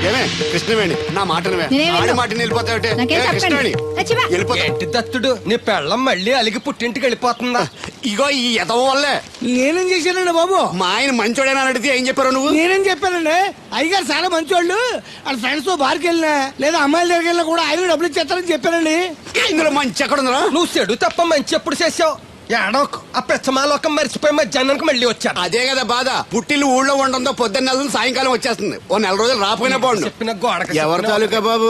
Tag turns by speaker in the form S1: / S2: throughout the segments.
S1: ఏమే కృష్ణవేణి నా మాటను ఆడి మాటని వెళ్ళిపోతావుటే
S2: ఏంటి దత్తుడు నీ పెళ్ళం మళ్ళీ అలిగి పుట్టింటికి వెళ్ళిపోతుందా?
S1: ఇగో ఈ ఎదవ వల్లే.
S3: నేనేం చేశానండి బాబు?
S1: మా ఆయన మంచోడేనా అడిగితే ఏం చెప్పారు నువ్వు?
S3: నేనేం చెప్పానండి, అయ్యగారు చాలా మంచోళ్ళు, వాళ్ళ ఫ్రెండ్స్ తో బార్కి వెళ్ళినా లేదా అమ్మాయిల దగ్గరికి వెళ్ళినా కూడా ఆయన డబ్బులు ఇచ్చేస్తారని చెప్పానండి.
S1: ఇందులో మంచి ఎక్కడ ఉందా?
S2: నువ్వు చెడు తప్ప మంచి ఎప్పుడు చేసావు? ఏడోకు ఆ పెచ్చమాలోకం మర్చిపోయి మధ్యాహ్నానికి మళ్ళీ వచ్చాను.
S1: అదే కదా బాధ. పుట్టిల్లు ఊళ్ళో ఉండడంతో పొద్దున్న నెలలు సాయంకాలం వచ్చేస్తుంది. ఓ నెల రోజులు రాపోయినా బాగుండు.
S2: చెప్పిన గోడకి
S1: ఎవరి తాలూకా బాబు?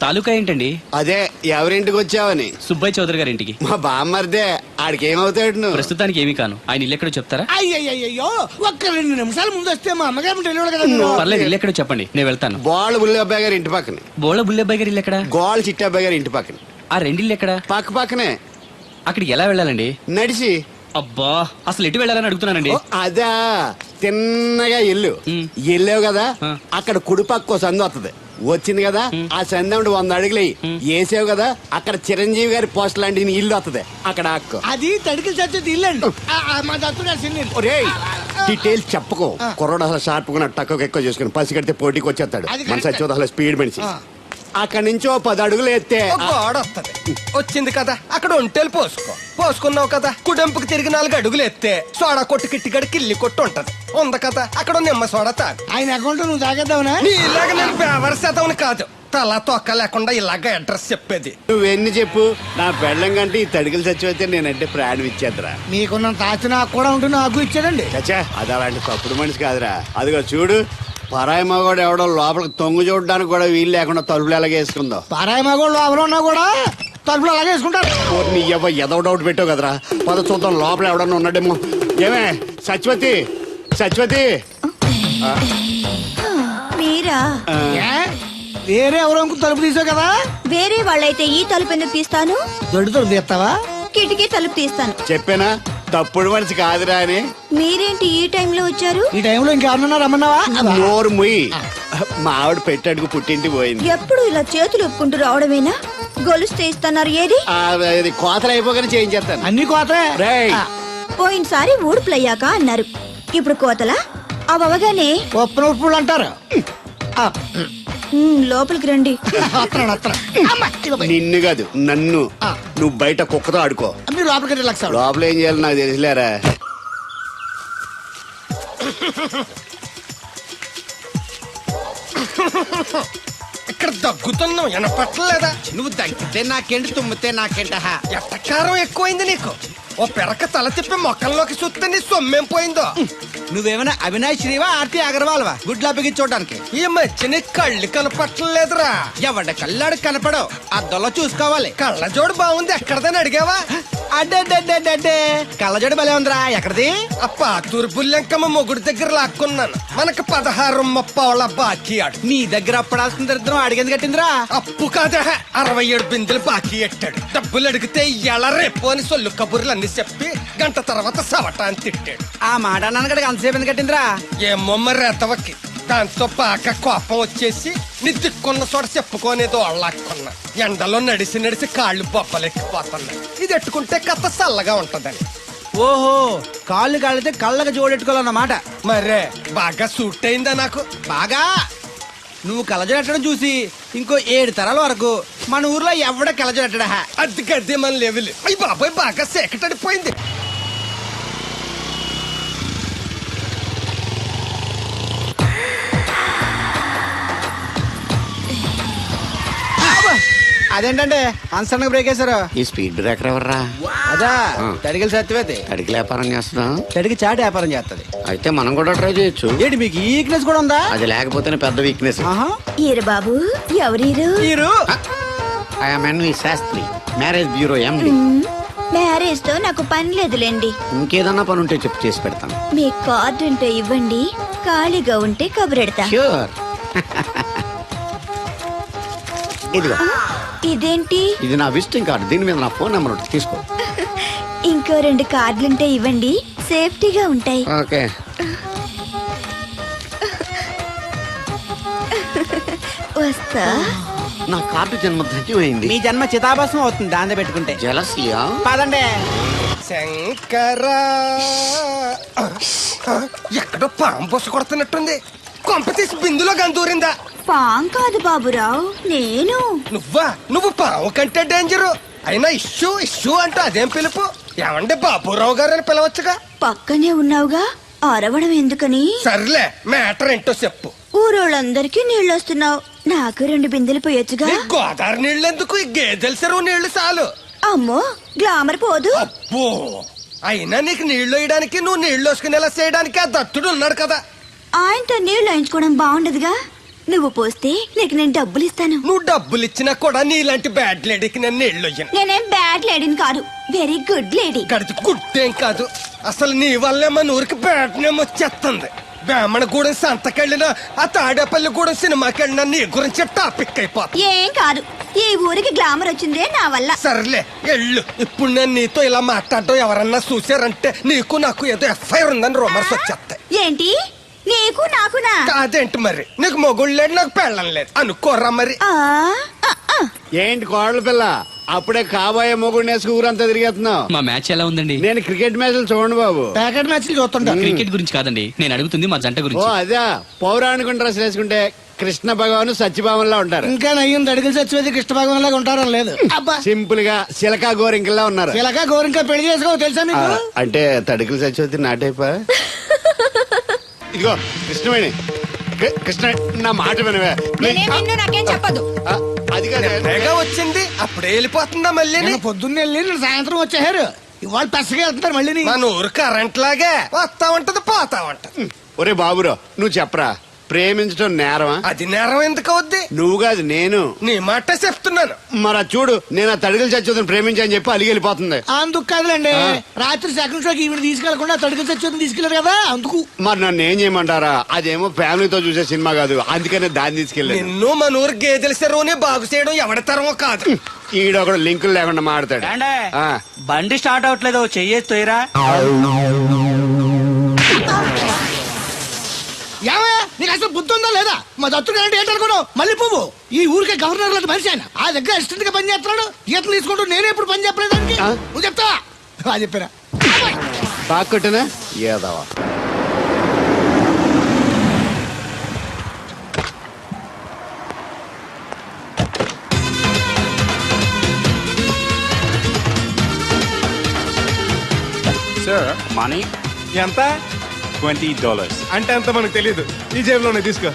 S4: తాలూకా ఏంటండి?
S1: అదే ఎవరింటికి వచ్చావని.
S4: సుబ్బయ్య చౌదరి గారి ఇంటికి.
S1: మా బామ్మర్దే. ఆడికి ఏమవుతాడు నువ్వు?
S4: ప్రస్తుతానికి ఏమీ కాను. ఆయన ఇల్లు ఎక్కడో చెప్తారా?
S3: అయ్యయ్యో ఒక్క 2 నిమిషాల ముందు వస్తే మా అమ్మగారు తెలియదు కదా.
S4: పర్లేదు, ఇల్లు ఎక్కడో చెప్పండి, నేను వెళ్తాను.
S1: బోళ్ళ బుల్లి అబ్బాయి గారి ఇంటి పక్కన.
S4: బోళ బుల్లెబ్బాయి గారి ఇల్లు ఎక్కడ?
S1: గోళ్ళ చిట్టి అబ్బాయి గారి ఇంటి పక్కన.
S4: ఆ రెండిల్లు ఎక్కడ?
S1: పక్క పక్కనే.
S4: అక్కడికి ఎలా వెళ్ళాలండి?
S1: నడిచి.
S4: అబ్బా, అసలు ఎటు వెళ్ళాలని అడుగుతున్నానండి.
S1: ఓ, అదా తిన్నగా ఇల్లు వెళ్ళావు కదా, అక్కడ కుడిపక్క సందు వస్తుంది. వచ్చింది కదా, ఆ సందు 100 అడుగులు వేసావు కదా, అక్కడ చిరంజీవి గారి పోస్ట్ లాంటి ఇల్లు వస్తుంది. అక్కడ అక్కు
S3: అది తడికి చచ్చేది ఇల్లు అండి. మా దత్తుడు చిన్న
S1: డీటెయిల్స్ చెప్పుకో. కుర్రోడు అసలు షార్ప్ గా తక్కువ ఎక్కువ చేసుకుని పసి కడితే పోటీకి వచ్చేస్తాడు. మన సచివత అసలు స్పీడ్ మనిషి. అక్కడి నుంచి 10 అడుగులు ఎత్తే
S2: గోడ వస్తుంది. వచ్చింది కదా, అక్కడ ఒంటేలు పోసుకున్నావు కదా, కుడెంపుకి తిరిగి 4 అడుగులు ఎత్తే సోడా కొట్టు కిట్టిగడి కిల్లి కొట్టు ఉంటది. ఉంది కదా, అక్కడ నిమ్మ సోడా తాగు.
S3: ఆయన అకౌంట్ నువ్వు తాగేద్దావునా?
S2: నీ ఇలాగ నేను ఫేవర్ శాతం కాదు, తల తొక్క లేకుండా ఇలాగ అడ్రస్ చెప్పేది.
S1: నువ్వెన్ని చెప్పు, నా పెళ్ళం కంటే ఈ తడికలు చచ్చిపోతే నేనంటే ప్రాణం ఇచ్చేద్దరా.
S3: మీకున్న తాచి నాకు కూడా ఉంటుంది, నాకు ఇచ్చాడండి.
S1: చచ్చా, అది అలాంటి తప్పుడు మనిషి కాదురా. అదిగో చూడు, పరాయి మగోడు ఎవడో లోపలికి తొంగు చూడడానికి కూడా వీలు లేకుండా తలుపులు ఎలాగ వేసుకుందో.
S3: పారాయి మగోళ్ళు లోపల ఉన్నా కూడా తలుపులు అలాగే వేసుకుంటారు.
S1: నీ ఎదో డౌట్ పెట్టావు కదరా. పద చూద్దాం లోపల ఎవడన్నా ఉన్నాడేమో. ఏమే సత్యవతి, సత్యవతి.
S5: మీరా?
S3: వేరే ఎవరో తలుపు తీసావు కదా.
S5: వేరే వాళ్ళైతే ఈ తలుపు ఎందుకు తీస్తాను?
S3: దొడ్డు తలుపు తీస్తావా?
S5: కిటికీ తలుపు తీస్తాను.
S1: చెప్పానా తప్పుడు మనిషి కాదురా అని.
S5: మీరేంటి ఈ టైంలో వచ్చారు?
S3: ఈ టైంలో ఇంకెవరన్నా రమ్మన్నావా?
S1: నోరు ముయ్యి. మా ఆవిడ పెట్టాడుకు పుట్టింటి పోయింది.
S5: ఎప్పుడు ఇలా చేతులు ఒప్పుకుంటూ రావడమేనా? గొలుస్తే ఇస్తున్నారు, ఏది?
S1: కోతలు అయిపోగానే చేయించేస్తాను.
S3: అన్ని కోతే.
S5: పోయినసారి ఊడుపులయ్యాక అన్నారు, ఇప్పుడు కోతలా? అవగానే
S3: ఉప్పులు అంటారు.
S5: లోపలికి రండి.
S1: నిన్ను కాదు నన్ను. నువ్వు బయట కుక్కతో ఆడుకో.
S3: మీరు లోపలికి రిలాక్స్ అవ్వండి.
S1: లోపల ఏం చేయాలి నాకు తెలిసిలేరా.
S2: ఇక్కడ దగ్గుతున్నావు, వినపట్టలేదా?
S6: నువ్వు దగ్గితే నాకేంటి, తుమ్మితే నాకేంట.
S2: ఎట్టకారం ఎక్కువైంది నీకు. ఓ పెరక తల తిప్పి మొక్కల్లోకి చూస్తే నీ సొమ్మేం పోయిందో.
S6: నువ్వేమైనా అవినాష్ శ్రీవా, ఆర్తి అగర్వాల్వా గుడ్లా బిగించోడానికి?
S2: ఈ మధ్య నీ కళ్ళు కనపట్టలేదురా.
S6: ఎవడ కళ్ళాడు కనపడవు, అద్దంలో చూసుకోవాలి.
S2: కళ్ళజోడు బాగుంది, ఎక్కడదని అడిగావా?
S6: అడ్డే కళ్ళజోడు భలే ఉందిరా. ఎక్కడిది?
S2: ఆ పాతూరు బుల్లెంకమ్మ మొగుడు దగ్గర లాక్కున్నాను. మనకు 16 బాకీ ఆడు.
S6: నీ దగ్గర అప్పడాల్సిన దరిద్రం అడిగేది కట్టిందిరా.
S2: అప్పు కాదా, 67 బిందెలు బాకీ ఎట్టాడు. డబ్బులు అడిగితే ఎలా రేపు అని సొల్లు కబుర్లు అన్ని చెప్పి గంట తర్వాత సవటాన్ని తిట్టాడు.
S6: ఆ మాట అన్నాను అంతసేపు ఎందుకు కట్టిందిరా?
S2: ఏమో మరి రెతవకి. దాంతో బాగా కోపం వచ్చేసి నిద్దుకున్న చోట చెప్పుకోనేదో అళ్ళాక్కున్నా. ఎండలో నడిసి కాళ్ళు బొబ్బలెక్కిపోతున్నాయి. ఇది ఎట్టుకుంటే కథ చల్లగా ఉంటదని.
S6: ఓహో, కాళ్ళు కాళ్ళైతే కళ్ళకి జోడెట్టుకోవాలన్నమాట.
S2: మరే బాగా సూట్ అయిందా నాకు?
S6: బాగా. నువ్వు కళ్ళజోడెట్టడం చూసి ఇంకో 7 తరాల వరకు మన ఊర్లో ఎవడ కళ్ళజోడెట్టడా.
S2: అది గడ్డి మన లెవెల్. అయ్యి బాబాయ్ బాగా సేకటడిపోయింది.
S6: అదేంటంటే అన్సడన్ బ్రేక్ వేశారు.
S1: ఈ స్పీడ్ బ్రేకర్ ఎవర్రా?
S6: అదా తడికలు సత్యవేతి.
S1: తడికి వ్యాపారం చేస్తున్నా.
S6: తడికి చాటి వ్యాపారం చేస్తది.
S1: అయితే మనం కూడా ట్రై చేయొచ్చు.
S6: ఏంటి మీకు ఈ వీక్నెస్ కూడా ఉందా?
S1: అది లేకపోతేనే పెద్ద వీక్నెస్.
S5: ఈరు బాబు, ఎవరీరు?
S1: Shastri, marriage bureau MD.
S5: Marriage తో నాకు పని లేదులేండి.
S1: ఇంకేదన్నా పని ఉంటే చెప్పు, చేసి పెడతాను.
S5: మీ కార్డు ఉంటే ఇవ్వండి, ఖాళీగా ఉంటే కబురెడతా.
S1: ష్యూర్. ఇదిగో.
S5: ఇదేంటి?
S1: ఇది నా విజిటింగ్ కార్డు. దీని మీద నా ఫోన్ నెంబర్ ఉంటుంది, తీసుకో.
S5: ఇంకో 2 కార్డులుంటే ఇవ్వండి, సేఫ్టీగా ఉంటాయి.
S1: ఓకే.
S5: వస్తా.
S1: నా కార్డు జన్మ ధన్యమైంది.
S6: మీ జన్మ చితాభాసం అవుతుంది దాన్ని పెట్టుకుంటే.
S1: జలసియా?
S6: పదండి.
S2: శంకరా, ఎక్కడో పాము బొస కొడుతున్నట్టుంది. కొంప తీసి బిందులో గందూరిందా?
S5: పాం కాదు బాబురావు, నేను.
S2: నువ్వు పావు కంటే డేంజరు. అయినా ఇష్యూ ఇష్యూ అంటూ అదేం పిలుపు? ఏమంటే బాబురావు గారు అని పిలవచ్చుగా.
S5: పక్కనే ఉన్నావుగా, అరవడం ఎందుకని?
S2: సర్లే, మ్యాటర్ ఏంటో చెప్పు.
S5: ఊరోళ్ళందరికీ నీళ్ళొస్తున్నావు, నాకు 2 బిందెలు పోయొచ్చుగా.
S2: ఈ గోదావరి నీళ్ళు ఎందుకు? ఈ గేదెల చెరువు నీళ్లు చాలు.
S5: అమ్మో, గ్లామర్ పోదు.
S2: అబ్బో, అయినా నీకు నీళ్లు వేయడానికి, నువ్వు నీళ్లు వేసుకునేలా చేయడానికి ఆ దత్తుడు ఉన్నాడు కదా.
S5: ఆయనతో నీళ్లు వేయించుకోవడం బాగుండదుగా. నువ్వు పోస్తే నీకు నేను డబ్బులు ఇస్తాను.
S2: నువ్వు డబ్బులు ఇచ్చినా కూడా నీలాంటి బ్యాడ్ లేడీకి నేను నీళ్లు వేయను.
S5: నేనేం బ్యాడ్ లేడీని కాదు, వెరీ గుడ్ లేడీ.
S2: గడిచి గుడ్డేం కాదు. అసలు నీ వల్లే మన ఊరికి బ్యాడ్ నేమ్ వచ్చేస్తుంది. బ్రాహ్మణగూడెం సంతకెళ్ళినా, ఆ తాడేపల్లిగూడెం సినిమాకెళ్ళినా నీ గురించి టాపిక్ అయిపోతుంది.
S5: ఏం కాదు, ఈ ఊరికి గ్లామర్ వచ్చిందే నా వల్ల.
S2: సర్లే ఎళ్ళు. ఇప్పుడు నేను నీతో ఇలా మాట్లాడటం ఎవరన్నా చూసారంటే నీకు నాకు ఏదో ఎఫ్ఐఆర్ ఉందని రూమర్స్ వచ్చేస్తాయి.
S5: ఏంటి, నీకు నాకునా?
S2: కాదేంటి మరి? నీకు మొగుళ్ళు లేదు, నాకు పెళ్ళం లేదు అనుకోరా మరి.
S5: ఆ, ఆ, ఆ.
S1: ఏంటి కోడల పిల్ల, అప్పుడే కాబోయే మొగుడు నేసుకు ఊరంతా తిరిగేస్తున్నావు.
S4: మా మ్యాచ్ ఎలా ఉందండి?
S1: నేను క్రికెట్ మ్యాచ్లు చూడండి బాబు.
S3: ప్యాకెట్ మ్యాచ్లు చూస్తుంటా.
S4: క్రికెట్ గురించి కాదండి, నేను అడుగుతుంది మా జంట
S1: ఓ
S4: గురించి.
S1: అదే, పౌరాణిక డ్రెస్ వేసుకుంటే కృష్ణ భగవాన్ సత్యభామన్లా ఉంటారు.
S3: ఇంకా నయ్యం అడిగిలు చచ్చిపోతే కృష్ణ భగవాన్ లాగా ఉంటారని లేదు. అబ్బా,
S1: సింపుల్ గా సిలకా గోరింకల్లా ఉన్నారు.
S3: ఇలాగా గోరింకా పెళ్లి చేసుకో తెలుసా
S1: ఆ,
S3: నీకు?
S1: అంటే తడికలు చచ్చిపోతే నాటైపా. ఇదిగో కృష్ణవేణి, కృష్ణ నా మాట వినవే.
S5: నాకేం చెప్పదు.
S1: ఆ, అది కాదు.
S2: తెగ వచ్చింది, అప్పుడే వెళ్ళిపోతుందా మళ్ళీ?
S3: నేను పొద్దున్న వెళ్ళి నేను సాయంత్రం వచ్చేసారు. ఇవాళ పెసగా వెళ్తున్నారు మళ్ళీ.
S2: మన ఊరు కరెంట్ లాగే వస్తా ఉంటది, పోతా ఉంటది.
S1: ఒరే బాబురో, నువ్వు చెప్పరా, ప్రేమించడం నేరమా?
S2: అది నేరం ఎందుకు అవుద్ది?
S1: నువ్వు కాదు నేను.
S2: నీ మాట చెప్తున్నాను.
S1: మరి అది చూడు, నేను ఆ తడికలు చచ్చిపోతాను ప్రేమించని చెప్పి అలిగి వెళ్ళిపోతుంది.
S3: అందుకు కాదులేండి, రాత్రి సెకండ్ షోకి ఈవిడ తీసుకెళ్లకుండా తడికి చచ్చి తీసుకెళ్లారు కదా అందుకు.
S1: మరి నన్ను ఏం చేయమంటారా? అదేమో ఫ్యామిలీతో చూసే సినిమా కాదు, అందుకనే దాన్ని తీసుకెళ్ళాను.
S2: నిన్ను మన ఊరు గేదెల చెరువుని బాగు చేయడం ఎవరి తరమో కాదు.
S1: ఈడొకడు లింకులు లేకుండా మాడతాడు. ఆ,
S6: బండి స్టార్ట్ అవట్లేదు, చెయ్యేసి తోయరా.
S3: ఏమయ్యా, నీకు అసలు బుద్ధి ఉందా లేదా? మా దత్తుడు అంటే ఏంటనుకోను, మళ్ళీ పువ్వు. ఈ ఊరికే గవర్నర్ లాంటి మనిషి ఆయన. ఆ దగ్గర అసిస్టెంట్ గా పని చేస్తున్నాడు. ఈతలు తీసుకుంటూ నేనే ఇప్పుడు పని చెప్పలేదు దానికి.
S1: ఆ?
S3: నువ్వు చెప్తావా? అది చెప్పారా?
S1: బాగా కొట్టినా ఏదవా.
S7: Sir, money?
S8: ఎంత
S7: $20.
S8: అంటే ఎంత మనకు తెలియదు. ఈ జేబులోనే తీసుకో.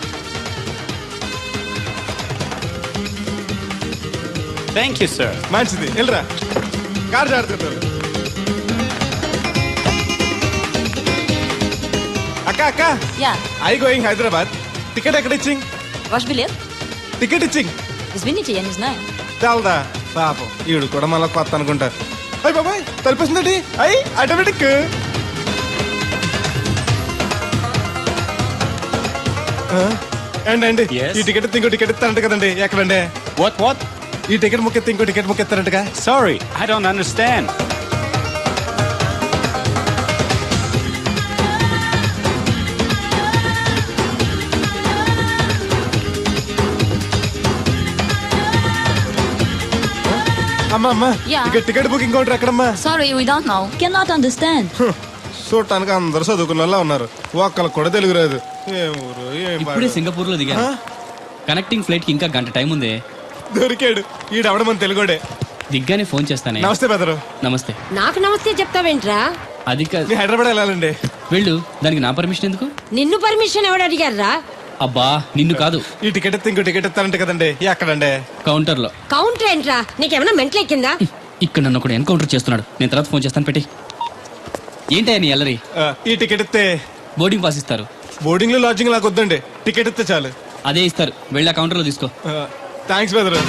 S7: Thank you, sir.
S8: మంచిది, వెళ్ళరా. కారు జాడుతుంటారు. అక్క అక్క,
S9: Ja,
S8: I going Hyderabad. Ticket ఎక్కడ ఇచ్చింగ్?
S9: ваш билет?
S8: టికెట్ ఇచ్చింగ్
S9: Извините, я не знаю.
S8: చాలదా? పాపం ఈడు కూడా మళ్ళీ కొత్త అనుకుంటారు. అయ్యి బాబాయ్, తలిపేసిందండి. అయ్యి ఆటోమేటిక్. అండి
S7: Yes.
S8: ఈ టికెట్ ఇంకో టికెట్ ఇస్తారంట కదండి, ఎక్కడండి?
S7: What?
S8: ఈ టికెట్ ముక్కెత్తి ఇంకో టికెట్ ముక్కెత్తారంటగా.
S7: Sorry, I don't understand.
S8: అమ్మా అమ్మా,
S9: యా.
S8: ఇక టికెట్ బుకింగ్ కౌంటర్ ఎక్కడమ్మా?
S9: Sorry, we don't know. Cannot understand.
S8: చూడటానికి అందరు చదువుకున్న వాళ్ళ ఉన్నారు, ఒక్కళ్ళకి కూడా తెలుగు రాదు. ఏం ఊరు, ఏం
S4: ఇప్పుడే
S8: పాడు.
S4: సింగపూర్ లో దిగాను. కనెక్టింగ్ ఫ్లైట్ కి ఇంకా గంట టైం ఉంది.
S8: దొరికాడు ఈడవడం మన తెలుగుడే.
S4: దిగ్గానే ఫోన్ చేస్తానే.
S8: నమస్తే బెదరు.
S4: నమస్తే.
S10: నాకు నమస్తే చెప్తావేంట్రా?
S4: అది కాదు,
S8: మీ హైదరాబాద్ వెళ్ళాలండి.
S4: వెళ్ళు. దానికి నా పర్మిషన్ ఎందుకు?
S10: నిన్ను పర్మిషన్ ఎవడు అడిగారా?
S4: అబ్బా, నిన్ను కాదు,
S8: ఈ టికెట్ ఎత్తి ఇంకో టికెట్ ఇస్తారంట కదండి, ఎక్కడండి?
S4: కౌంటర్ లో.
S10: కౌంటర్ ఏంట్రా? నీకేమైనా మెంట్లెక్కిందా?
S4: ఇక్కడ నన్ను ఒకడు ఎన్కౌంటర్ చేస్తున్నాడు. నేను తర్వాత ఫోన్ చేస్తాను, పెట్టి. ఏంటయ్యా నీ అల్లరి?
S8: ఈ టికెట్ ఇస్తే
S4: బోర్డింగ్ పాస్ ఇస్తారు.
S8: బోర్డింగ్ లో లాడ్జింగ్ నాకు వద్దండి, టికెట్ ఇస్తే చాలు.
S4: అదే ఇస్తారు, వెళ్ళి ఆ కౌంటర్ లో తీసుకో.
S8: థ్యాంక్స్ బెదరు.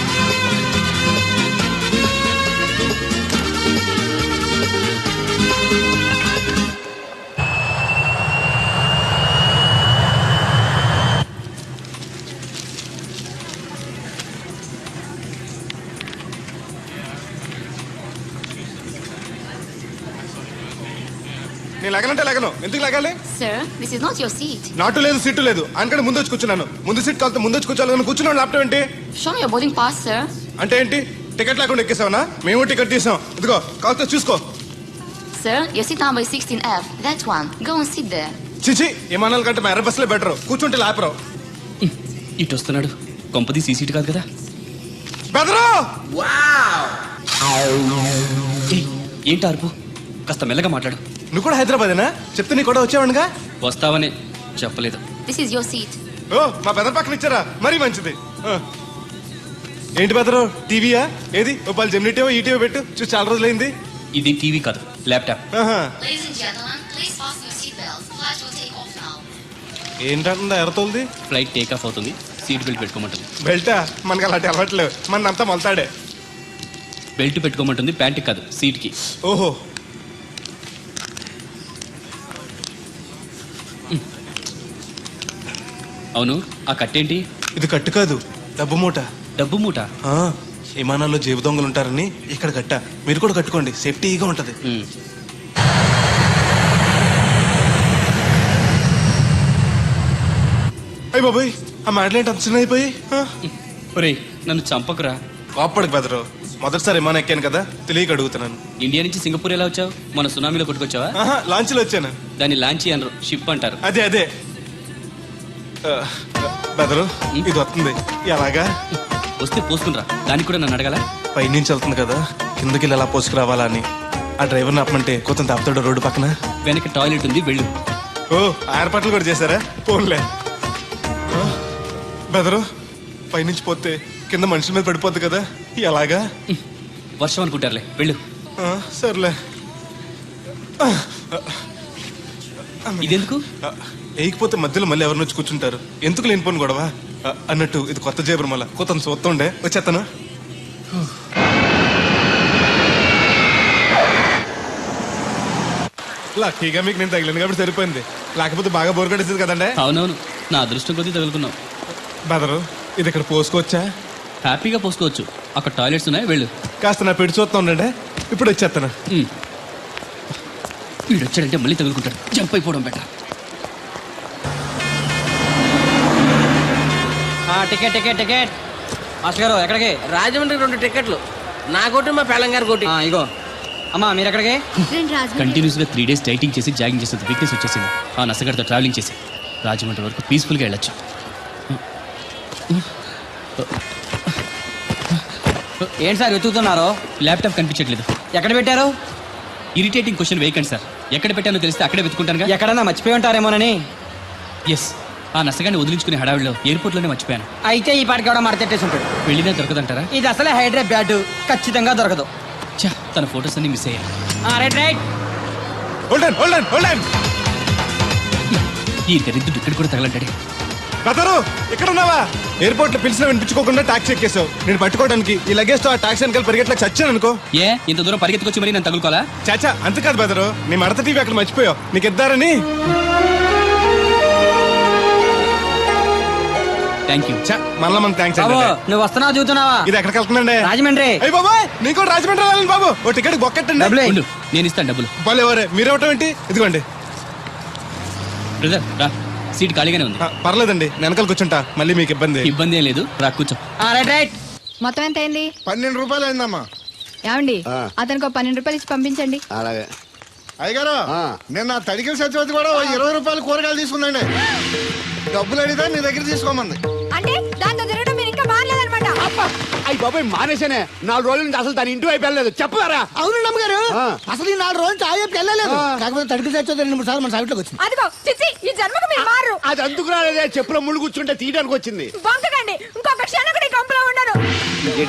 S8: నేను లగనంటే లగను, ఎందుకు లగాలి?
S9: Sir, this is not your seat.
S8: నాటు లేదు, సీటు లేదు, అందుకని ముందు వచ్చి కూర్చున్నాను. ముందు సీట్ కాలితే ముందు వచ్చి కూర్చోాలని కూర్చున్నాను. ల్యాప్టాప్ ఏంటి
S9: Show me your boarding pass, sir.
S8: అంటే ఏంటి? టికెట్ లేకుండా ఎక్కేసావనా? మేము టికెట్ తీసాం, ఇదిగో కాలితే చూసుకో.
S9: Sir, your seat number is 16F. That one. Go and sit there.
S8: చిచి విమానాల కంటే మా ఎర్ర బస్సులే బెటర్, కూర్చుంటే లాపరావు.
S4: ఇటు వస్తున్నాడు. కొంపది సీసీటీ కాదు కదా.
S8: బెదరు
S4: ఏయ్, ఏంటి అరుపు? కాస్త మెల్లగా మాట్లాడు.
S8: నువ్వు కూడా హైదరాబాదేనా? చెప్తే నీ కూడా వచ్చావనుగా.
S4: వస్తావనే చెప్పలేదు.
S9: This is your seat.
S8: ఓ మా బెదర్ పక్కన ఇచ్చారా, మరీ మంచిది. ఏంటి బెదరు, టీవీయా? ఏది ఓ పలు జెమినీ టీవో ఈ టీవో పెట్టు, చూసి చాలా రోజులైంది.
S4: ఇది టీవీ కాదు, laptop.
S9: Ladies and gentlemen, please fasten your seatbelts. Flight will take off now.
S8: ఏంటంటుందా ఎర్రతోల్ది?
S4: ఫ్లైట్ టేక్ ఆఫ్ అవుతుంది, సీట్ బెల్ట్ పెట్టుకోమంటుంది.
S8: బెల్టా? మనకి అలాంటి అలవాట్లేవు, మనంతా మొలతాడే.
S4: బెల్ట్ పెట్టుకోమంటుంది, ప్యాంట్కి కాదు సీట్కి.
S8: ఓహో.
S4: అవును, ఆ కట్టేంటి?
S8: ఇది కట్టు కాదు, డబ్బు మూట.
S4: డబ్బు మూట?
S8: ఆ, విమానాల్లో జేబు దొంగలు ఉంటారని ఇక్కడ కట్ట. మీరు కూడా కట్టుకోండి, సేఫ్టీగా ఉంటది. అయ్యి బాబాయ్, ఆ మాటలేంటి అంత చిన్న అయిపోయి?
S4: ఒరేయ్, నన్ను చంపకురా.
S8: కోప్పడికి బెదరు, మొదటిసారి విమానం ఎక్కాను కదా, తెలియక అడుగుతున్నాను.
S4: ఇండియా నుంచి సింగపూర్ ఎలా వచ్చావు? మన సునామీలో కొట్టుకొచ్చావా?
S8: లాంచ్లో వచ్చాను.
S4: దాన్ని లాంచీ అనరు, షిప్ అంటారు.
S8: అదే అదే. బెదరు, ఇది వస్తుంది ఎలాగా?
S4: వస్తే పోసుకునిరా, దానికి కూడా నన్ను అడగాల?
S8: పైనుంచి వెళ్తుంది కదా, కిందకి ఎలా పోసుకురావాలా అని. ఆ డ్రైవర్ని ఆపమంటే కొంత ఆపుతాడు రోడ్డు పక్కన.
S4: వెనక టాయిలెట్ ఉంది, వెళ్ళు.
S8: ఓ, ఏర్పాట్లు కూడా చేశారా? పోన్లే. బెదరు, పైనుంచి పోతే కింద మనుషుల మీద పడిపోద్ది కదా, ఎలాగా?
S4: వర్షం అనుకుంటారులే, వెళ్ళు.
S8: సర్లే.
S4: ఇదెందుకు?
S8: వేయకపోతే మధ్యలో మళ్ళీ ఎవరిని వచ్చి కూర్చుంటారు, ఎందుకు లేనిపోను గొడవ అన్నట్టు. ఇది కొత్త జేబురు, మళ్ళా కొత్త చూస్తుండే వచ్చేస్తాను. లక్కీగా మీకు నేను తగిలింది కాబట్టి సరిపోయింది, లేకపోతే బాగా బోర్ కట్టేసింది కదండి.
S4: అవునవును, నా అదృష్టం కొద్దీ తగులుకున్నావు.
S8: బెదరు, ఇది ఇక్కడ పోసుకోవచ్చా?
S4: హ్యాపీగా పోసుకోవచ్చు, అక్కడ టాయిలెట్స్ ఉన్నాయి, వెళ్ళు.
S8: కాస్త నా పెట్టి చూస్తా ఉండండి, ఇప్పుడు వచ్చేస్తాను.
S4: వీడు వచ్చాడంటే మళ్ళీ తగులుకుంటాడు, జంప్ అయిపోవడం better.
S6: Ticket ticket ticket. Master గారు ఎక్కడికి? రాజమండ్రి 2 టికెట్లు, నా కోటి మా పేలం గారి కోటి. ఇగో అమ్మా, మీరు ఎక్కడికి?
S4: కంటిన్యూస్ గా 3 days డైటింగ్ చేసి జాగింగ్ చేసేది వీక్నెస్ వచ్చేసింది. ఆ నసగడతో ట్రావెలింగ్ చేసి రాజమండ్రి వరకు పీస్ఫుల్ గా వెళ్ళొచ్చు.
S6: ఏంటి సార్ వెతుకుతున్నారు?
S4: ల్యాప్టాప్ కనిపించట్లేదు.
S6: ఎక్కడ పెట్టారు?
S4: ఇరిటేటింగ్ క్వశ్చన్ వేయకండి సార్. ఎక్కడ పెట్టానో తెలిస్తే అక్కడే వెతుకుంటానుగా.
S6: ఎక్కడన్నా మర్చిపోయి ఉంటారేమోనని.
S4: ఎస్, ఆ నసగాన్ని వదిలించుకునే హడావిడిలో ఎయిర్పోర్ట్ లోనే మర్చిపోయాను.
S6: అయితే ఈ పాటికి కూడా మడతెట్టేసి ఉంటాడు.
S4: వెళ్ళినా దొరకదంటారా?
S6: ఇది అసలే హైదరాబాద్, ఖచ్చితంగా దొరకదు.
S4: చా, తన ఫొటోస్ అన్ని మిస్ అయ్యాయి.
S6: Right right.
S4: ఈ దరిద్రుడు ఇక్కడ కూడా తగలంటాడే.
S8: బెదరు, ఇక్కడ ఉన్నావా? ఎయిర్పోర్ట్ లో పిలిచినా వినిపించుకోకుండా టాక్సీ ఎక్కేసావు. నేను పట్టుకోవడానికి ఈ లగేజ్ తో ఆ టాక్సీ వెనకాల పరిగెట్లకు చచ్చాను అనుకో.
S4: ఏ, ఇంత దూరం పరిగెత్తుకొచ్చి మరి నేను తగులుకోవాలా?
S8: చాచా, అంతకాదు బెదరు, నీ మడత టీవీ అక్కడ మర్చిపోయావు, నీకు ఇద్దారని.
S4: Thank you.
S8: మళ్ళా మన థ్యాంక్స్.
S6: నువ్వు వస్తున్నావు చూస్తున్నావా?
S8: ఇది ఎక్కడికి వెళ్తుందండి?
S6: రాజమండ్రి.
S8: అయ్యి బాబాయ్, నీకు కూడా రాజమండ్రి వెళ్ళాలి బాబు. ఓ టికెట్ బొక్కట్టండి.
S4: ఉండు, నేను ఇస్తాను డబ్బులు.
S8: బాలే ఎవరే, మీరు ఇవ్వటం ఏంటి? ఇదిగోండి.
S4: బ్రదర్ రా, సీట్ ఖాళీగానే ఉంది.
S8: పర్లేదండి, వెనకాల కూర్చుంటా, మళ్ళీ మీకు ఇబ్బంది.
S4: ఇబ్బంది ఏం లేదు, రా కూర్చో.
S6: Right right.
S9: మొత్తం ఎంత అయింది?
S3: 12 రూపాయలు అయిందమ్మా.
S9: ఏమండి, అతనికి 12 రూపాయలు ఇచ్చి పంపించండి.
S1: అలాగే.
S3: అయ్యగారు, నిన్న తడికిల సత్యవతి కూడా 20 రూపాయలు కూరగాయలు తీసుకుందండి. డబ్బులు అడిగితే నీ దగ్గర తీసుకోమంది.
S9: అంటే దాంతో తిరగడం మీరు ఇంకా మారలేదన్నమాట.
S1: అయ్యి బాబాయ్, మానేశానే. 4 రోజుల నుంచి అసలు తన ఇంటి వైపు వెళ్ళలేదు. చెప్పారా?
S3: అవునండి అమ్మగారు, అసలు ఈ 4 రోజులు చాయకి వెళ్ళలేదు. కాకపోతే తడికి సత్యవతి 2-3 సార్లు మన సైట్లోకి వచ్చింది.
S9: అదిగో చిచ్చి, ఈ జన్మకు మీరు మారు.
S1: అది అందుకు రాలేదే, చెప్పులో ముళ్ళు కూర్చుంటే తీయడానికి వచ్చింది.
S9: బొంకకండి, ఇంకొక క్షణం కూడా ఈ కంపలో ఉండను.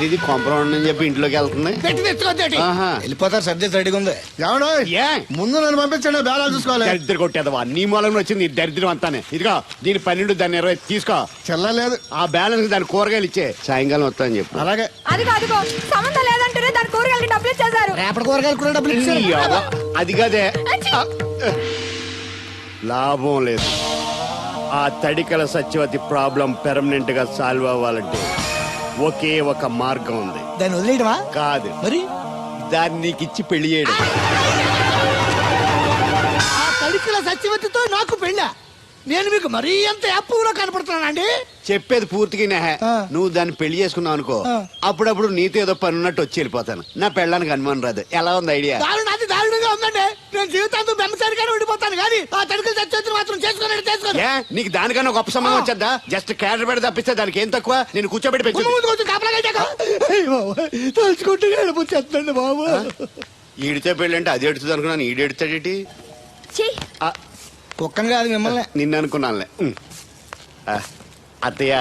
S1: ఇది కాంపౌండ్ అని చెప్పి ఇంట్లోకి వెళ్తుంది.
S3: పెట్టి తెచ్చుకోండి,
S1: ఆహా.
S3: వెళ్ళిపోతారు. సబ్జెక్ట్ రెడీగా ఉంది. ఏమన్నా
S1: ఏ
S3: ముందు నన్ను పంపించండి, బేరాలు చూసుకోవాలి.
S1: దరిద్ర కొట్టేదవా, నీ మూలంలో వచ్చింది ఈ దరిద్రం అంతానే. ఇదిగో దీని 12, దాన్ని 20 తీసుకో.
S3: చెల్లలేదు.
S1: ఆ బ్యాలెన్స్ దాని కూరగాయలు ఇచ్చే, సాయంకాలం వస్తాను చెప్పు.
S3: అలాగే.
S9: అదిగో సంబంధం లేదంటూనే దాని కూరగాయలకి డబ్బులు ఇచ్చేశారు.
S3: రేపటి కూరగాయలు కూడా డబ్బులు ఇచ్చారు.
S1: అది కదే, లాభం లేదు. ఆ తడికల సత్యవతి ప్రాబ్లం పెర్మనెంట్ గా సాల్వ్ అవ్వాలంటే ఒకే ఒక మార్గం ఉంది.
S3: దాన్ని వదిలేయడమా?
S1: కాదు
S3: మరి
S1: దాన్ని నీకిచ్చి పెళ్లి చేయడం.
S3: ఆ తడికల సత్యవతితో నాకు పెళ్ళ. నేను మీకు మరీ ఎంత యాప్లో కనపడుతున్నానండి?
S1: చెప్పేది పూర్తిగా నెహ.
S3: ఆ.
S1: నువ్వు దాన్ని పెళ్లి చేసుకున్నావు అనుకో,
S3: ఆ.
S1: అప్పుడప్పుడు నీతో ఏదో పని ఉన్నట్టు వచ్చి వెళ్ళిపోతాను. నా పెళ్ళడానికి అనుమానం రాదు. ఎలా ఉంది ఐడియా?
S3: అది దారుణంగా ఉందండి. నేను జీవితాంతం బెమ్మసారిగానే ఉండిపోతాను కానీ ఆ తడికలు చచ్చి మాత్రం చేసుకోను.
S1: ఏ నీకు దానికన్నా గొప్ప సంబంధం వచ్చేద్దా? జస్ట్ క్యాడర్ పెడితే తప్పిస్తే దానికి ఏం తక్కువ? నేను కూర్చోబెట్టి పెంచు.
S3: ముందు కొంచెం కాపలాగా తలుచుకుంటే ఏడిపోతుందండి బాబు.
S1: ఈడితే పెళ్ళి అంటే అది ఎడుతుంది అనుకున్నాను. ఈడు ఎడుతాడేటి?
S5: ఛీ,
S3: కుక్కను కాదు మిమ్మల్ని.
S1: నిన్ను అనుకున్నానులే. ఆ, అత్తయ్య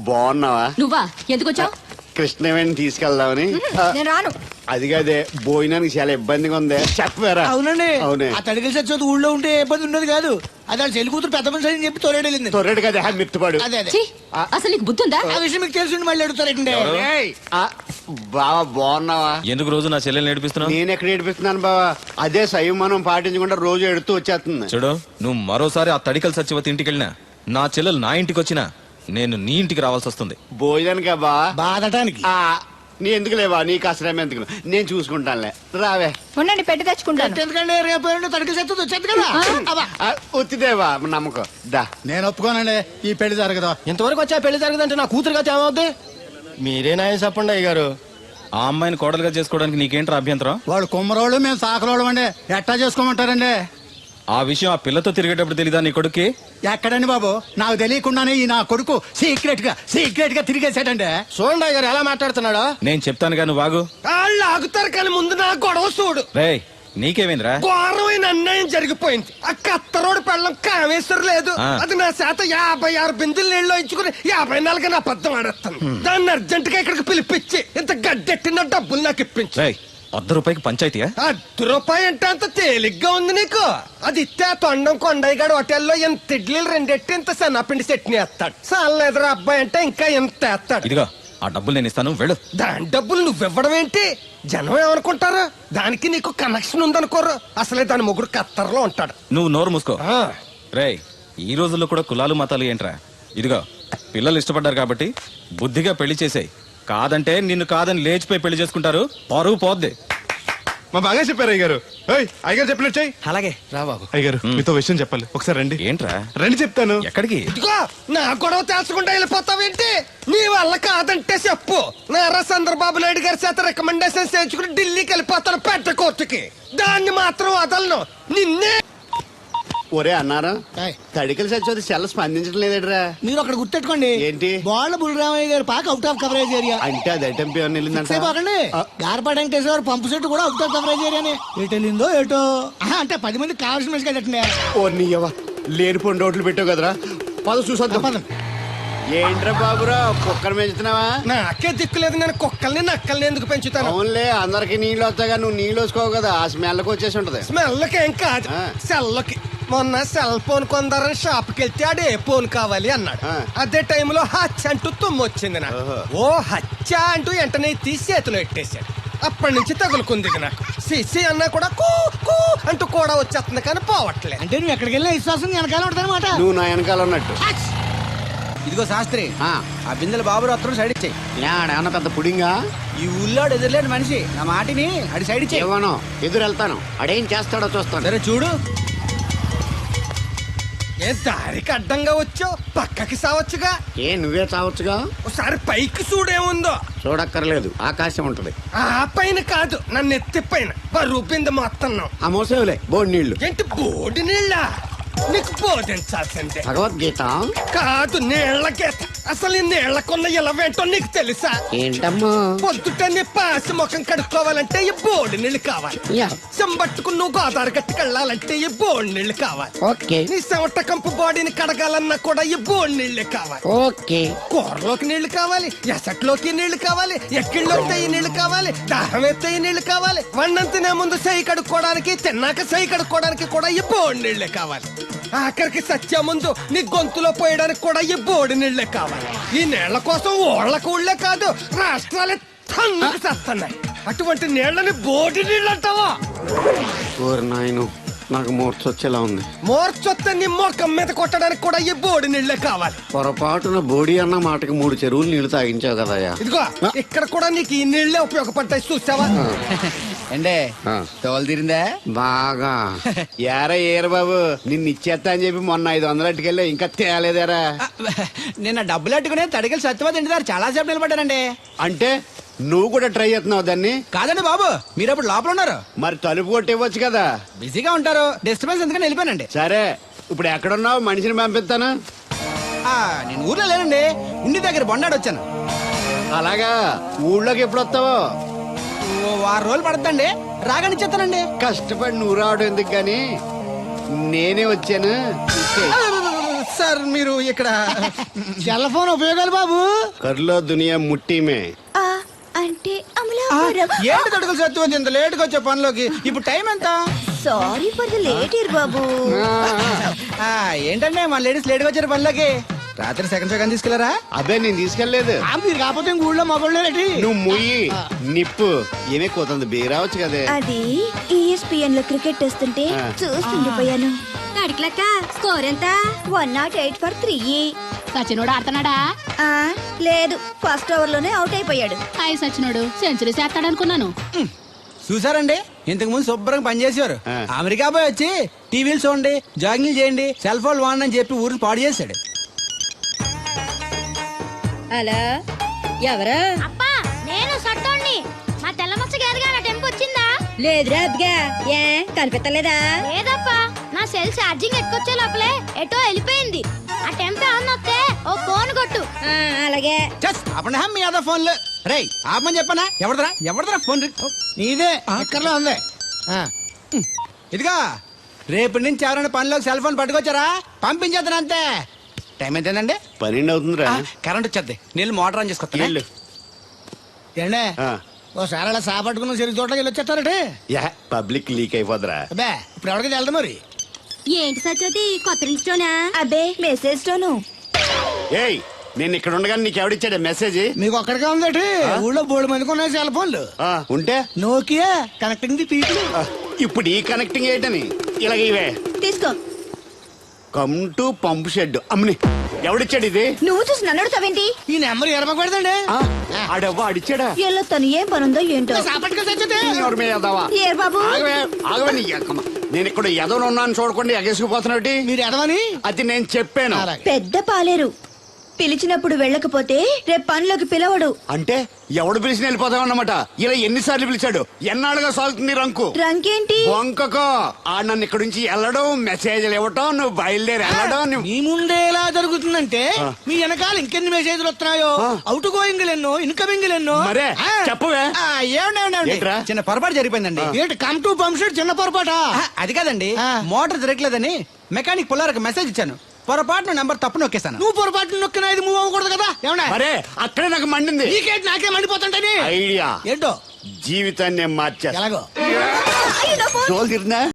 S1: బాగున్నావా?
S10: నువ్వా ఎందుకు వచ్చావు?
S1: కృష్ణవేణి తీసుకెళ్దామని. ఆ,
S10: నేను రాను.
S1: అది కాదే, భోజనానికి చాలా ఇబ్బందిగా ఉంది. చెప్పారా?
S3: అవునండి.
S1: అవునే.
S3: ఆ తడికలు చచ్చేది ఊళ్ళో ఉంటే ఏ ఇబ్బంది ఉండదు కాదు. అది వాళ్ళ చెల్లి కూతురు పెద్ద మనిషి అని చెప్పి తోలేడెళ్ళింది.
S1: తొర్రెడు కదా మిత్తుపాడు.
S3: అదే అదే.
S10: ఛీ, అసలు నీకు బుద్ధి ఉందా?
S3: ఆ విషయం మీకు తెలిసి మళ్ళీ అడుగుతారండి.
S1: ఏయ్, ఆ, బావా బాగున్నావా?
S11: ఎందుకు రోజు నా చెల్లెల్ని నేర్పిస్తున్నావు?
S1: నేను ఎక్కడ ఏడిపిస్తున్నాను బావా? అదే సంయమనం పాటించకుండా రోజు ఎడుతూ వచ్చేస్తుంది.
S11: చూడు, నువ్వు మరోసారి ఆ తడికల సత్యవతి ఇంటికి వెళ్ళినా, నా చెల్లెలు నా ఇంటికి వచ్చినా, నేను నీ ఇంటికి రావాల్సి వస్తుంది.
S1: భోజనానికా బావా?
S3: బాధటానికి.
S1: ఆ, నీ ఎందుకు లేవా? నీకు అసలేం ఎందుకు? నేను చూసుకుంటానులే. రావే.
S5: ఉండండి పెట్టి తెచ్చుకుంటాను.
S3: ఎందుకంటే రేపు తడికలు చచ్చేది వచ్చేది కదా. అబ్బా.
S1: ఆ, వచ్చిదేవా నమ్మకం. దా.
S3: నేను ఒప్పుకోనండి, ఈ పెళ్లి జరగదు.
S2: ఇంతవరకు వచ్చా పెళ్లి జరగదంటే నా కూతురుగా ఏమవుద్ది? మీరే నాయం చెప్పండి అయ్య గారు.
S11: ఆ అమ్మాయిని కోడలుగా చేసుకోవడానికి నీకేంట్రా అభ్యంతరం?
S3: వాళ్ళు కుమ్మరోళ్ళు, మేము సాకరోళ్ళు అండి. ఎట్టా చేసుకోమంటారండి?
S11: ఆ విషయం ఆ పిల్లతో తిరిగేటప్పుడు తెలీదా నీ కొడుక్కి?
S3: ఎక్కడండి బాబు? నాకు తెలియకుండానే ఈ నా కొడుకు సీక్రెట్ గా తిరిగేసాడండి.
S2: చూడండి అయ్య గారు ఎలా మాట్లాడుతున్నాడా.
S11: నేను చెప్తానుగా, నువ్వు బాగు.
S2: వాళ్ళు ఆగుతారు కానీ ముందు నా గొడవ చూడు.
S11: రేయ్, నీకేమైందిరా?
S2: ఘోరమైన అన్యాయం జరిగిపోయింది. ఆ కత్తరోడు పెళ్ళం కామేశ్వరం లేదు.
S11: ఆ.
S2: అది నా చేత 56 బిందులు నీళ్ళు ఇచ్చుకుని 54 నా అబద్ధం ఆడేస్తాను. దాన్ని అర్జెంట్ గా ఇక్కడికి పిలిపించి ఇంత గడ్డెట్టిన డబ్బులు నాకు ఇప్పించు.
S11: రేయ్, ₹100 పంచాయతీయా?
S2: ₹1 అంటే అంత తేలిగ్గా ఉంది నీకు? అది ఇస్తే ఆ తొండం కొండయ్యగాడు హోటల్లో ఎంత ఇడ్లీలు రెండెట్టి ఇంత సన్నపిండి చట్నీ వేస్తాడు. చాలా ఎదురు అబ్బాయి అంటే ఇంకా ఎంత వేస్తాడు.
S11: ఇదిగో, ఆ డబ్బులు నేను ఇస్తాను, వెళ్ళు.
S2: దాని డబ్బులు నువ్వివ్వడం ఏంటి? జనం ఏమనుకుంటారు? దానికి నీకు కనెక్షన్ ఉందనుకోరు. అసలే దాని మొగుడు కత్తర్లో ఉంటాడు.
S11: నువ్వు నోరు మూసుకో.
S2: ఆ.
S11: రేయ్, ఈ రోజుల్లో కూడా కులాలు మతాలు ఏంట్రా? ఇదిగో, పిల్లలు ఇష్టపడ్డారు కాబట్టి బుద్ధిగా పెళ్లి చేసేయ్. కాదంటే నిన్ను కాదని లేచిపోయి పెళ్లి చేసుకుంటారు, పరువు పోద్ది.
S8: మా బాగా చెప్పారు అయ్యగారు. అయ్యగారు చెప్పినట్టు చెయ్యి.
S2: అలాగే రా బాబు.
S8: అయ్యగారు మీతో విషయం చెప్పాలి, ఒకసారి రండి.
S11: ఏంట్రా?
S8: రండి చెప్తాను.
S11: ఎక్కడికి?
S2: ఇదిగో నా గొడవ తెలుసుకుంటా వెళ్ళిపోతావేంటి? నీ వల్ల కాదంటే చెప్పు. నారా చంద్రబాబు నాయుడు గారి చేత రికమెండేషన్ చేయించుకుని ఢిల్లీకి వెళ్ళిపోతాను పెద్ద కోర్టుకి. దాన్ని మాత్రం వదలను. నిన్నే.
S1: ఒరే అన్నారా,
S3: ఏయ్.
S1: తడికలు చచ్చి సెల్ స్పందించడం లేదట్రా.
S3: మీరు అక్కడ గుర్తెట్టుకోండి.
S1: ఏంటి?
S3: బాళ్ళ బుల్రామయ్య గారు పాక అవుట్ ఆఫ్ కవరేజ్ ఏరియా.
S1: అంటే అది ఐటమ్ పేరు వెళ్ళిందంట.
S3: బాగండి. గార్పాడు వెంకటేశ్వర పంపు సెట్ కూడా అవుట్ ఆఫ్ కవరేజ్ ఏరియానే. ఎటు వెళ్ళిందో ఏటో. అంటే 10 మంది కావాల్సిన మనిషి కదండి.
S1: ఓ నీయవ్వ, లేనిపోయిన రోడ్లు పెట్టావు కదరా. పద చూసొద్దాం. ఏంట్రా బాబురా, కుక్కర్ పెంచుతున్నావా?
S2: నాకే దిక్కులేదు. నేను కుక్కల్ని నక్కల్ని ఎందుకు పెంచుతాను?
S1: అవునులే, అందరికి నీళ్ళు వస్తాగా నువ్వు నీళ్ళు వేసుకోవు కదా, ఆ స్మెల్కి వచ్చేసి ఉంటది.
S2: స్మెల్కి ఏం కాదు,
S1: ఆ.
S2: సెల్కి. మొన్న సెల్ ఫోన్ కొందరని షాప్కి వెళ్తే ఆడు ఏ ఫోన్ కావాలి అన్నాడు.
S1: ఆ.
S2: అదే టైంలో హచ్చ అంటూ తుమ్మొచ్చింది నాకు.
S1: ఓహో.
S2: ఓ హచ్చ అంటూ వెంటనే తీసి చేతిలో ఎట్టేశాడు. అప్పటి నుంచి తగులుకుంది ఇది నాకు. సిసి అన్నా కూడా కూ కూ అంటూ కూడా వచ్చేస్తుంది కానీ పోవట్లేదు.
S3: అంటే నువ్వు ఎక్కడికి వెళ్ళినా విశ్వాసం వెనకాల ఉంటానమాట.
S1: నువ్వు నా వెనకాల ఉన్నట్టు.
S6: ఇదిగో శాస్త్రి, ఆ బిందెలు బాబు వస్తున్నాడు, సైడ్ ఇచ్చేయి.
S1: ఏమన్నా పెద్ద పుడింగా?
S6: ఈ ఊళ్ళో ఎదురులేని మనిషి నా మాటిని అడి సైడ్ ఇచ్చేయి.
S1: ఏమనో ఎదురు వెళ్తాను, అడేం చేస్తాడో చూస్తాను.
S6: సరే చూడు.
S2: ఏ దారికి అడ్డంగా వచ్చావు? పక్కకి సావచ్చుగా.
S1: ఏ నువ్వే చావచ్చుగా.
S2: ఒకసారి పైకి చూడేముందో.
S1: చూడక్కర్లేదు, ఆకాశం ఉంటది.
S2: ఆ పైన కాదు, నన్ను ఎత్తి పైన బరువు బిందె మొత్తం.
S1: ఆ మోసేవులే బోడి నీళ్లు.
S2: ఏంటి బోడి నీళ్ళ? నీకు బోధించాల్సిందే.
S1: భగవద్గీత
S2: కాదు, నీళ్ల గీత. అసలు ఈ నీళ్లకున్న ఇలవేంటో నీకు తెలుసా?
S1: ఏంటమ్మా?
S2: పొద్దుట నీ పాసి ముఖం కడుక్కోవాలంటే ఈ బోడి నీళ్లు కావాలి.
S1: యా.
S2: చెంబట్టుకుని నువ్వు గోదావరి గట్టుకు వెళ్ళాలంటే ఈ బోడి నీళ్లు కావాలి.
S1: ఓకే
S2: నీ చెమట కంపు బాడీని కడగాలన్నా కూడా ఈ బోడి నీళ్లే కావాలి.
S1: ఓకే.
S2: కూరలోకి నీళ్లు కావాలి, ఎసట్లోకి నీళ్లు కావాలి, ఎక్కిళ్ళొస్తే ఈ నీళ్లు కావాలి, దాహం ఎత్తే ఈ నీళ్లు కావాలి. వండం తినే ముందు చెయ్యి కడుక్కోవడానికి, తిన్నాక చెయ్యి కడుక్కోవడానికి కూడా ఈ బోడి నీళ్లే కావాలి. ఆఖరికి సత్య ముందు నీ గొంతులో పోయడానికి కూడా ఈ బోడి నీళ్లే కావాలి. ఈ నీళ్ల కోసం ఓళ్లకు ఊళ్ళే కాదు, రాష్ట్రాలే తన్నుకు చేస్తున్నాయి. అటువంటి నీళ్లని బోడి నీళ్ళు అంటావా?
S1: ఓరి నాయను, నాకు మూర్చొచ్చేలా ఉంది.
S2: మోర్చొత్తే నీ మొఖం మీద కొట్టడానికి కూడా ఈ బోడి నీళ్లే కావాలి.
S1: పొరపాటున బోడి అన్న మాటకి 3 చెరువులు నీళ్లు తాగించావు కదయ్యా.
S2: ఇదిగో ఇక్కడ కూడా నీకు ఈ నీళ్లే ఉపయోగపడతాయి, చూసావా?
S3: ఏండే
S1: ఆ.
S3: తోలు తీరిందా
S1: బాగా ఏరా ఏరు బాబు నిన్ను ఇచ్చేస్తా అని చెప్పి మొన్న 500 అట్టుకెళ్ళి ఇంకా తేలేదేరా
S3: నిన్న డబ్బులు అట్టుకునే తడికెళ్ళి సత్యవతి ఇంటి దగ్గర చాలా సేపు నిలబడ్డానండి.
S1: అంటే నువ్వు కూడా ట్రై చేస్తున్నావు దాన్ని?
S3: కాదండి బాబు, మీరు అప్పుడు లోపల ఉన్నారు,
S1: మరి తలుపు కొట్టివ్వచ్చు కదా.
S3: బిజీగా ఉంటారు, డిస్టర్బెన్స్ ఎందుకని వెళ్ళిపోయానండి.
S1: సరే ఇప్పుడు ఎక్కడున్నావు? మనిషిని పంపిస్తాను.
S3: నేను ఊర్లో లేనండి, ఉండి దగ్గర బొండాడు వచ్చాను.
S1: అలాగా ఊళ్ళోకి ఎప్పుడు వస్తావో?
S3: ఓ 6 రోజులు పడుతుందండి, రాగానే చెప్తానండి.
S1: కష్టపడి నువ్వు రావడం ఎందుకు గాని నేనే వచ్చాను.
S3: సార్ మీరు ఇక్కడ సెల్ ఫోన్ ఉపయోగాలు బాబు
S1: కర్లో దునియా ముట్టిమే.
S5: ఆ, అంటే అమలాపురం.
S3: ఏంటి తడుకులు సత్యవతి ఇంత లేట్ గా వచ్చే పనిలోకి? ఇప్పుడు టైం ఎంత?
S5: సారీ ఫర్ ద లేట్ ఇయర్ బాబు.
S3: ఏంటంటే మన లేడీస్ లేట్ గా వచ్చారు పనిలోకి. రాత్రి సెకండ్ షో కానీ తీసుకెళ్లారా?
S1: అదే నేను తీసుకెళ్లేదు.
S3: మీరు కాకపోతే ఊళ్ళో మగోళ్ళు
S1: నువ్వు ముయ్యి నిప్పు ఏమే కోతుంది బీరావచ్చు కదే.
S5: అది ESPN లో క్రికెట్ వస్తుంటే చూస్తుండిపోయాను.
S10: అడిగిలక్క స్కోర్ ఎంత?
S5: 108 for 3.
S10: సచినోడు ఆడుతున్నాడా?
S5: లేదు, ఫస్ట్ ఓవర్ లోనే అవుట్ అయిపోయాడు.
S10: హాయ్ సచినోడు సెంచరీ చేస్తాడనుకున్నాను.
S3: చూసారండి, ఇంతకు ముందు శుభ్రంగా పనిచేసేవారు.
S5: ఆ.
S3: అమెరికా పోయి వచ్చి టీవీలు చూడండి, జాగింగ్ చేయండి, సెల్ ఫోన్ వాడండి అని చెప్పి ఊరిని పాడు చేశాడు.
S10: హలో, ఎవరు?
S9: అప్పా నేను సట్టోణ్ణి. మా తెల్లమచ్చ గారిగా నా టెంపు వచ్చిందా?
S10: లేదురా అబ్బగా, ఏ కనిపెట్టలేదా?
S9: లేదప్పా, నా సెల్ ఛార్జింగ్ ఎక్కొచ్చే లోపలే ఎటో వెళ్ళిపోయింది. ఆ టెంపు ఏమన్నొస్తే ఓ ఫోన్ కొట్టు.
S10: అలాగే.
S3: అప్పుడు మీ అదా ఫోన్లు రేయ్ ఆపమని చెప్పనా? ఎవరిదరా ఫోన్? నీదే ఎక్కర్లో ఉంది. ఇదిగా రేపటి నుంచి ఎవరైనా పనిలోకి సెల్ ఫోన్ పట్టుకొచ్చారా పంపించేద్దాను అంతే. టైం ఎంతేందండి?
S1: 12 అవుతుందిరా.
S3: కరెంట్ వచ్చేది, నీళ్ళు మోటార్ ఆన్ చేసుకొస్తా. ఏండే
S1: ఆ.
S3: ఓసారి అలా సాపట్టుకున్న చెరుకు తోటలోకి వెళ్ళి వచ్చేస్తారంటే
S1: యా పబ్లిక్ లీక్ అయిపోద్రా.
S3: అబ్బే ఇప్పుడు ఎవరికి వెళ్దాం మరి?
S10: ఏంటి సత్యవతి కొత్త రింగ్స్టోనా?
S5: అబ్బే మెసేజ్ తోను.
S1: ఏయ్ నేను ఇక్కడ ఉండగానే నీకు ఎవడిచ్చాడు మెసేజ్?
S3: మీకు ఒక్కడిగా ఉందటి ఊళ్ళో 3 మందికి ఉన్నాయి సెల్ ఫోన్లు.
S1: ఉంటే
S3: నోకియా కనెక్టింగ్ ది పీపుల్.
S1: ఇప్పుడు ఈ కనెక్టింగ్ ఏంటని ఇలాగ ఇవే
S5: తీసుకో.
S1: Come to pump shed. అమ్మని ఎవడిచ్చాడు ఇది?
S5: నువ్వు చూసి నన్ను అడుగుతావేంటి?
S3: ఈ నెంబర్ ఎరమకూడదండి.
S1: ఆడవ్వ అడిచాడా?
S5: ఎల్లో తను ఏం పనుందో ఏంటో.
S1: ఎవరి మీద ఎదవా?
S5: ఏర్ బాబు,
S1: ఆగవే ఆగవే నీ ఎక్కమ్మ. నేను ఇక్కడ ఎదవను ఉన్నాను చూడకుండా ఎగేసుకుపోతున్నాడు.
S3: మీరు ఎదవని
S1: అది నేను చెప్పాను.
S5: పెద్ద పాలేరు. పిలిచినప్పుడు వెళ్ళకపోతే రేపు పనిలోకి పిలవడు.
S1: అంటే ఎవడు పిలిచిన వెళ్ళిపోతామన్నమాట. ఇలా ఎన్నిసార్లు పిలిచాడు? ఎన్నాళ్ళుగా సాగుతుంది రంకు?
S5: రంకేంటి?
S1: వంకకో ఆ నన్ను ఇక్కడ నుంచి వెళ్ళడం, మెసేజ్లు ఇవ్వటం, నువ్వు బయలుదేరి వెళ్ళడం.
S3: మీ ముందే ఎలా జరుగుతుందంటే మీ వెనకాల ఇంకెన్ని మెసేజ్లు వస్తున్నాయో, అవుట్ గోయింగ్ ఎన్నో, ఇన్కమింగ్ ఎన్నో.
S1: మరే చెప్పవే. ఏంట్రా?
S3: చిన్న పొరపాటు జరిగిపోయిందండి. ఏంటి కమ్ టు పంప్ షెడ్ చిన్న పొరపాట? అది కాదండి, మోటార్ తిరగలేదని మెకానిక్ పుల్లారకు మెసేజ్ ఇచ్చాను. పొరపాటున నెంబర్ తప్పు నొక్కేసాను. నువ్వు పొరపాటు నొక్కినా ఇది మూవ్ అవ్వకూడదు కదా? ఏమన్నా
S1: మరే అక్కడే నాకు మండింది.
S3: నీకేంటి నాకే మండిపోతుంటని
S1: ఐడియా
S3: ఏంటో
S1: జీవితాన్ని మార్చేస్తా.
S3: ఎలాగో
S1: జోలు తిరిగినా